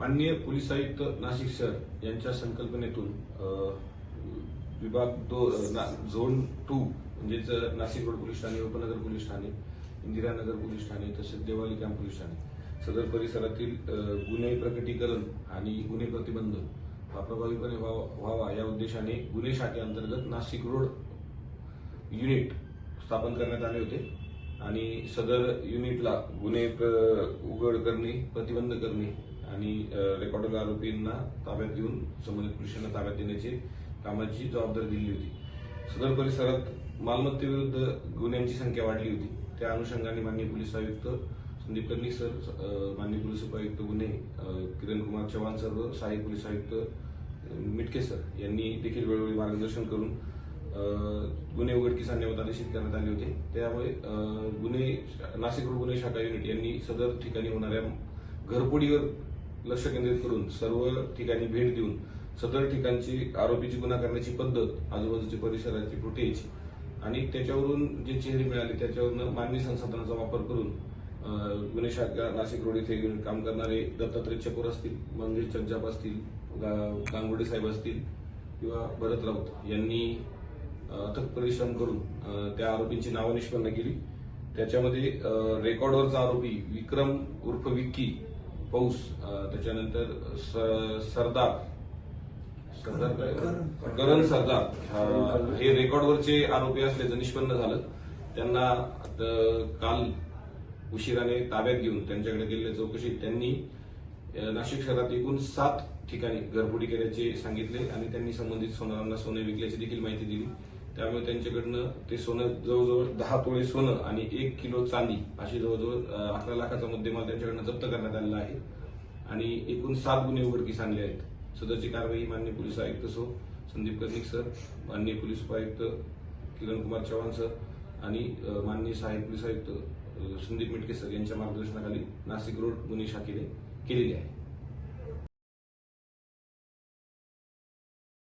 माननीय पोलीस आयुक्त नाशिक शहर यांच्या संकल्पनेतून विभाग झोन 2 म्हणजेच नाशिक रोड पोलीस ठाणे, उपनगर पोलीस ठाणे, इंदिरानगर पोलीस ठाणे तसेच देवाली कॅम्प पोलीस ठाणे सदर परिसरातील गुन्हे प्रकटीकरण आणि गुन्हे प्रतिबंध हा प्रभावीपणे व्हावा या उद्देशाने गुन्हे शाखेअंतर्गत नाशिक रोड युनिट स्थापन करण्यात आले होते आणि सदर युनिटला गुन्हे उघड करणे, प्रतिबंध करणे आणि रेकॉर्डर आरोपींना ताब्यात घेऊन संबंधित पोलिसांना ताब्यात देण्याची कामाची जबाबदारी दिली होती। सदर परिसरात मालमत्तेविरुद्ध गुन्ह्यांची संख्या वाढली होती। त्या अनुषंगाने माननीय पोलीस आयुक्त संदीप कर्णिक सर, माननीय पोलीस उपायुक्त गुन्हे किरण कुमार चव्हाण सर व सहाय्यक पोलीस आयुक्त मिटके सर यांनी देखील वेळोवेळी मार्गदर्शन करून गुन्हे उघडकीस आणण्याबाबत आदेशित करण्यात आले होते। त्यामुळे नाशिक रोड गुन्हे शाखा युनिट यांनी सदर ठिकाणी होणाऱ्या घरफोडीवर लक्ष केंद्रित करून सर्व ठिकाणी भेट देऊन सदर ठिकाणची आरोपीची गुन्हा करण्याची पद्धत, आजूबाजूच्या परिसराची फुटेज आणि त्याच्यावरून जे चेहरे मिळाले त्याच्यावरून मानवी संसाधनाचा वापर करून गुन्हे शाखा नाशिक रोड येथे काम करणारे दत्तात्रय चकोर असतील, मंगेश जगजाप असतील, गांगुर्डे साहेब असतील किंवा भरत राऊत यांनी अथक परिश्रम करून त्या आरोपींची नावं निष्पन्न केली। त्याच्यामध्ये रेकॉर्डवरचा आरोपी विक्रम उर्फ विक्की पौस, त्याच्यानंतर करण सरदार हे रेकॉर्डवरचे आरोपी असल्याचं निष्पन्न झालं। त्यांना काल उशिराने ताब्यात घेऊन त्यांच्याकडे केलेल्या चौकशीत त्यांनी नाशिक शहरात एकूण 7 ठिकाणी घरफोडी केल्याचे सांगितले आणि त्यांनी संबंधित सोनारांना सोने विकल्याची देखील माहिती दिली। त्यामुळे त्यांच्याकडनं ते सोनं जवळजवळ 10 तोळे सोनं आणि 1 किलो चांदी अशी जवळजवळ 11 लाखाचा मुद्देमाल त्यांच्याकडनं जप्त करण्यात आलेला आहे आणि एकूण 7 गुन्हे उघडकीस आणले आहेत। सदरची कारवाई माननीय पोलीस आयुक्त संदीप कर्णिक सर, माननीय पोलीस उपायुक्त किरण कुमार चव्हाण सर आणि माननीय सहाय्यक पोलीस आयुक्त संदीप मिटके सर यांच्या मार्गदर्शनाखाली नाशिक रोड गुन्हे शाखेने केलेली आहे।